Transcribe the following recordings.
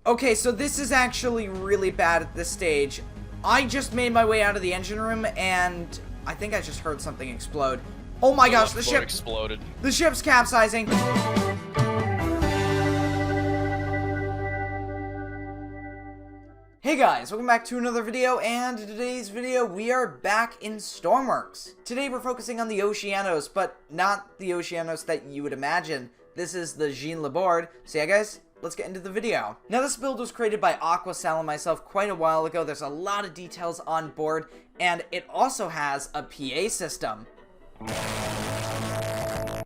Okay, so this is actually really bad at this stage. I just made my way out of the engine room, and I think I just heard something explode. Oh my gosh, the ship exploded. The ship's capsizing. Hey guys, welcome back to another video, and in today's video we are back in Stormworks. Today we're focusing on the Oceanos, but not the Oceanos that you would imagine. This is the Jean Laborde. So yeah guys, let's get into the video. Now this build was created by Aquasal and myself quite a while ago. There's a lot of details on board, and it also has a PA system.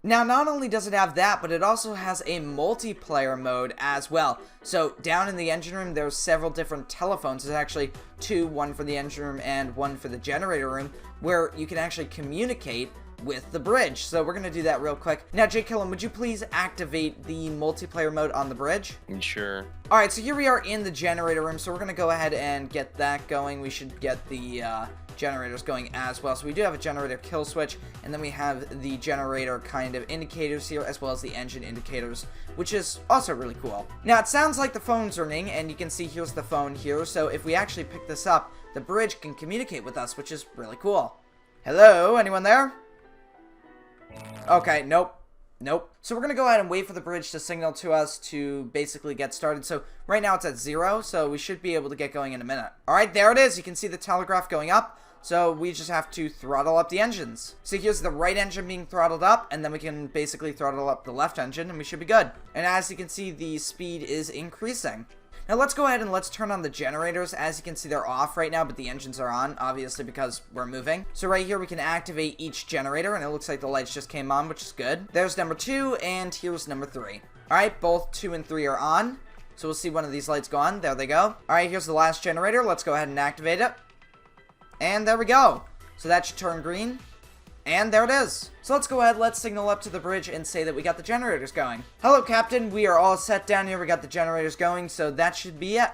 Now, not only does it have that, but it also has a multiplayer mode as well. So, down in the engine room, there's several different telephones. There's actually two, one for the engine room and one for the generator room, where you can actually communicate with the bridge. So, we're going to do that real quick. Now, Jlkillen, would you please activate the multiplayer mode on the bridge? Sure. Alright, so here we are in the generator room, so we're going to go ahead and get that going. We should get the generators going as well. So we do have a generator kill switch, and then we have the generator kind of indicators here, as well as the engine indicators, which is also really cool. Now, it sounds like the phone's ringing, and you can see here's the phone here. So if we actually pick this up, the bridge can communicate with us, which is really cool. Hello? Anyone there? Okay, nope. Nope. So we're going to go ahead and wait for the bridge to signal to us to basically get started. So right now it's at 0, so we should be able to get going in a minute. Alright, there it is. You can see the telegraph going up. So we just have to throttle up the engines. So here's the right engine being throttled up, and then we can basically throttle up the left engine, and we should be good. And as you can see, the speed is increasing. Now let's go ahead and let's turn on the generators. As you can see, they're off right now, but the engines are on, obviously, because we're moving. So right here, we can activate each generator, and it looks like the lights just came on, which is good. There's number 2, and here's number 3. Alright, both 2 and 3 are on. So we'll see one of these lights go on. There they go. Alright, here's the last generator. Let's go ahead and activate it. And there we go. So that should turn green. And there it is. So let's go ahead, let's signal up to the bridge and say that we got the generators going. Hello, Captain. We are all set down here. We got the generators going, so that should be it.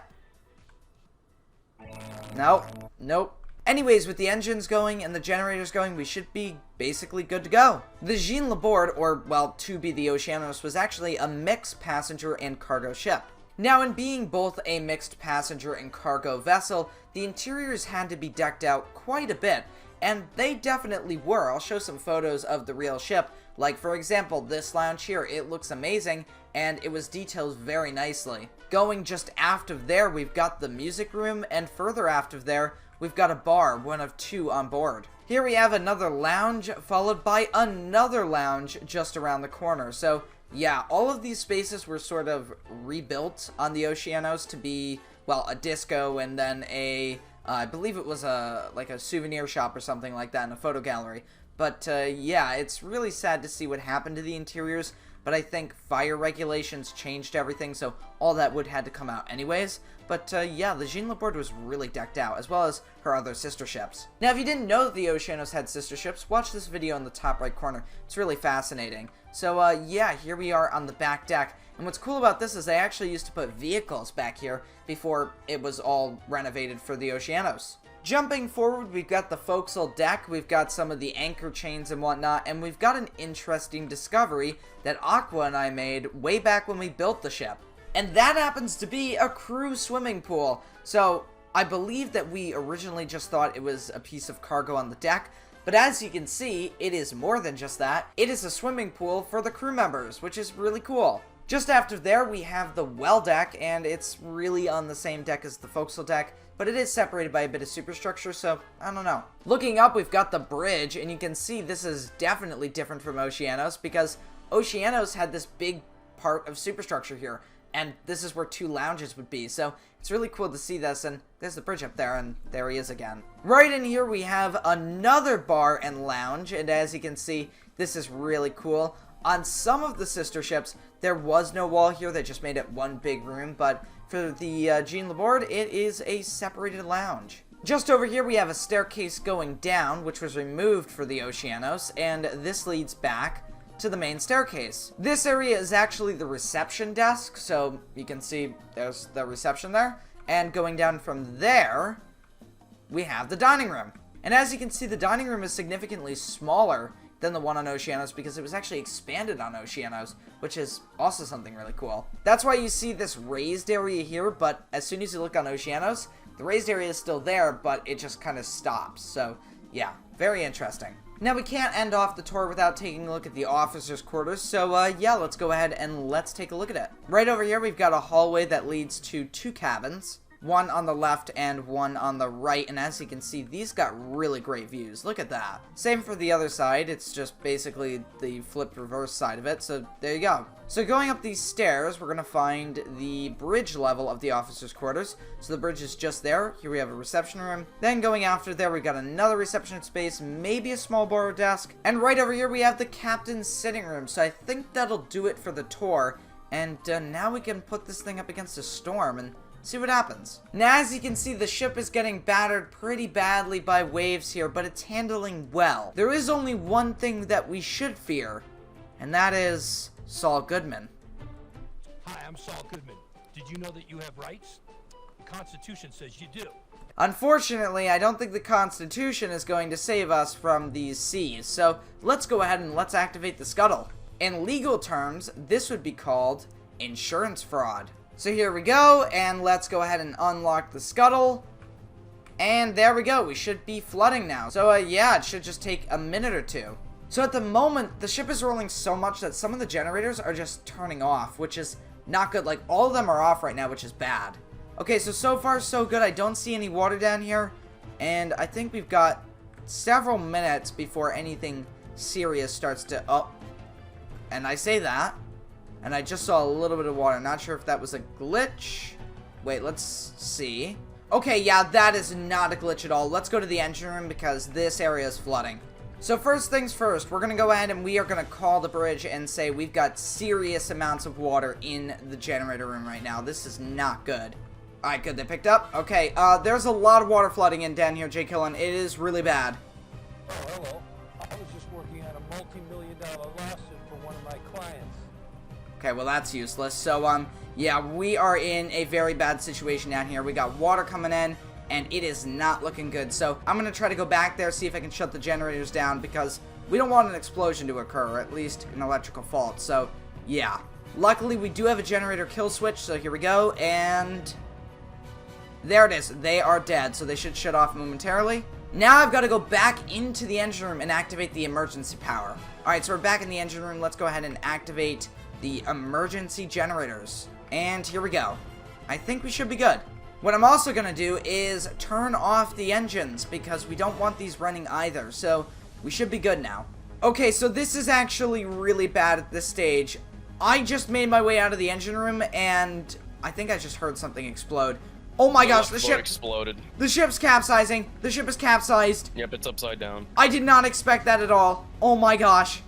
Nope. Nope. Anyways, with the engines going and the generators going, we should be basically good to go. The Jean Laborde, or, well, to be the Oceanos, was actually a mixed passenger and cargo ship. Now, in being both a mixed passenger and cargo vessel, the interiors had to be decked out quite a bit, and they definitely were. I'll show some photos of the real ship. Like, for example, this lounge here, it looks amazing, and it was detailed very nicely. Going just aft of there, we've got the music room, and further aft of there, we've got a bar, one of 2 on board. Here we have another lounge, followed by another lounge just around the corner. So, yeah, all of these spaces were sort of rebuilt on the Oceanos to be, well, a disco and then a, I believe it was like a souvenir shop or something like that, and a photo gallery. But, yeah, it's really sad to see what happened to the interiors, but I think fire regulations changed everything, so all that wood had to come out anyways. But, yeah, the Jean Laborde was really decked out, as well as her other sister ships. Now, if you didn't know that the Oceanos had sister ships, watch this video in the top right corner. It's really fascinating. So, yeah, here we are on the back deck. And what's cool about this is they actually used to put vehicles back here before it was all renovated for the Oceanos. Jumping forward, we've got the forecastle deck, we've got some of the anchor chains and whatnot, and we've got an interesting discovery that Aqua and I made way back when we built the ship. And that happens to be a crew swimming pool. So, I believe that we originally just thought it was a piece of cargo on the deck, but as you can see, it is more than just that. It is a swimming pool for the crew members, which is really cool. Just after there, we have the well deck, and it's really on the same deck as the forecastle deck, but it is separated by a bit of superstructure, so I don't know. Looking up, we've got the bridge, and you can see this is definitely different from Oceanos, because Oceanos had this big part of superstructure here, and this is where 2 lounges would be, so it's really cool to see this, and there's the bridge up there, and there he is again. Right in here, we have another bar and lounge, and as you can see, this is really cool. On some of the sister ships, there was no wall here, they just made it one big room, but for the Jean Laborde, it is a separated lounge. Just over here, we have a staircase going down, which was removed for the Oceanos, and this leads back to the main staircase. This area is actually the reception desk, so you can see there's the reception there, and going down from there, we have the dining room. And as you can see, the dining room is significantly smaller than the one on Oceanos because it was actually expanded on Oceanos, which is also something really cool. That's why you see this raised area here, but as soon as you look on Oceanos, the raised area is still there, but it just kind of stops. So, yeah, very interesting. Now, we can't end off the tour without taking a look at the officers' quarters, so, yeah, let's go ahead and let's take a look at it. Right over here, we've got a hallway that leads to 2 cabins. One on the left and one on the right, and as you can see, these got really great views. Look at that. Same for the other side. It's just basically the flipped reverse side of it, so there you go. So going up these stairs, we're going to find the bridge level of the officers' quarters. So the bridge is just there. Here we have a reception room. Then going after there, we've got another reception space, maybe a small bar desk. And right over here, we have the captain's sitting room. So I think that'll do it for the tour. And now we can put this thing up against a storm and see what happens. Now, as you can see, the ship is getting battered pretty badly by waves here, but it's handling well. There is only one thing that we should fear, and that is Saul Goodman. Hi, I'm Saul Goodman. Did you know that you have rights? The Constitution says you do. Unfortunately, I don't think the Constitution is going to save us from these seas, so let's go ahead and let's activate the scuttle. In legal terms, this would be called insurance fraud. So here we go, and let's go ahead and unlock the scuttle. And there we go, we should be flooding now. So yeah, it should just take a minute or two. So at the moment, the ship is rolling so much that some of the generators are just turning off, which is not good. Like, all of them are off right now, which is bad. Okay, so far so good. I don't see any water down here, and I think we've got several minutes before anything serious starts to... Oh, and I say that. And I just saw a little bit of water. Not sure if that was a glitch. Wait, let's see. Okay, yeah, that is not a glitch at all. Let's go to the engine room because this area is flooding. So first things first, we're going to go ahead and we are going to call the bridge and say we've got serious amounts of water in the generator room right now. This is not good. Alright, good. They picked up. Okay, there's a lot of water flooding in down here, Jlkillen. It is really bad. Oh, hello. I was just working on a multi-million-dollar lawsuit for one of my clients. Okay, well, that's useless. So, yeah, we are in a very bad situation down here. We got water coming in, and it is not looking good. So, I'm going to try to go back there, see if I can shut the generators down, because we don't want an explosion to occur, or at least an electrical fault. So, yeah. Luckily, we do have a generator kill switch, so here we go, and... there it is. They are dead, so they should shut off momentarily. Now I've got to go back into the engine room and activate the emergency power. Alright, so we're back in the engine room. Let's go ahead and activate the emergency generators. And here we go. I think we should be good. What I'm also going to do is turn off the engines because we don't want these running either. So we should be good now. Okay, so this is actually really bad at this stage. I just made my way out of the engine room and I think I just heard something explode. Oh my gosh, the ship exploded. The ship's capsizing. The ship is capsized. Yep, it's upside down. I did not expect that at all. Oh my gosh.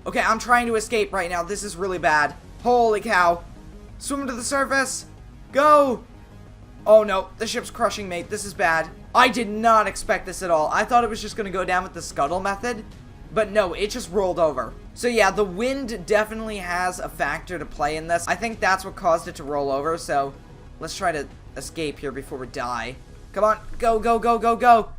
Okay, I'm trying to escape right now. This is really bad. Holy cow. Swim to the surface. Go. Oh no, the ship's crushing, mate. This is bad. I did not expect this at all. I thought it was just going to go down with the scuttle method. But no, it just rolled over. So yeah, the wind definitely has a factor to play in this. I think that's what caused it to roll over. So let's try to escape here before we die. Come on. Go, go, go, go, go.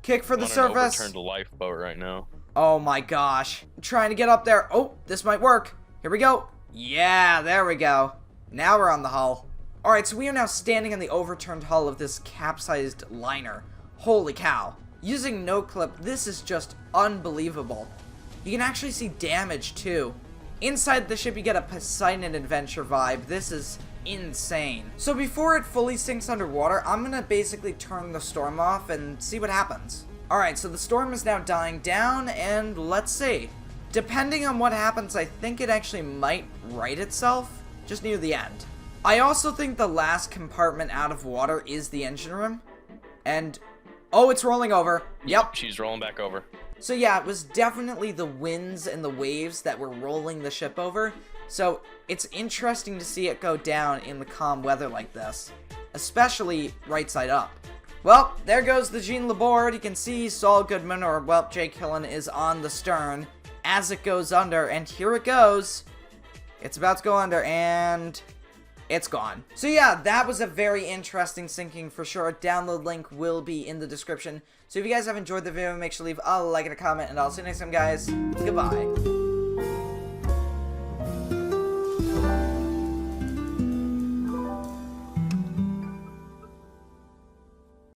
Kick for the surface. Overturned a lifeboat right now. Oh my gosh. I'm trying to get up there. Oh, this might work. Here we go. Yeah, there we go. Now we're on the hull. Alright, so we are now standing on the overturned hull of this capsized liner. Holy cow. Using no clip, this is just unbelievable. You can actually see damage too. Inside the ship you get a Poseidon Adventure vibe. This is insane. So before it fully sinks underwater, I'm gonna basically turn the storm off and see what happens. Alright, so the storm is now dying down, and let's see. Depending on what happens, I think it actually might right itself, just near the end. I also think the last compartment out of water is the engine room, and... oh, it's rolling over. Yep. She's rolling back over. So yeah, it was definitely the winds and the waves that were rolling the ship over, so it's interesting to see it go down in the calm weather like this, especially right side up. Well, there goes the Jean Laborde. You can see Saul Goodman, or, well, Jlkillen, is on the stern as it goes under. And here it goes. It's about to go under, and... it's gone. So yeah, that was a very interesting sinking for sure. Download link will be in the description. So if you guys have enjoyed the video, make sure to leave a like and a comment, and I'll see you next time, guys. Goodbye.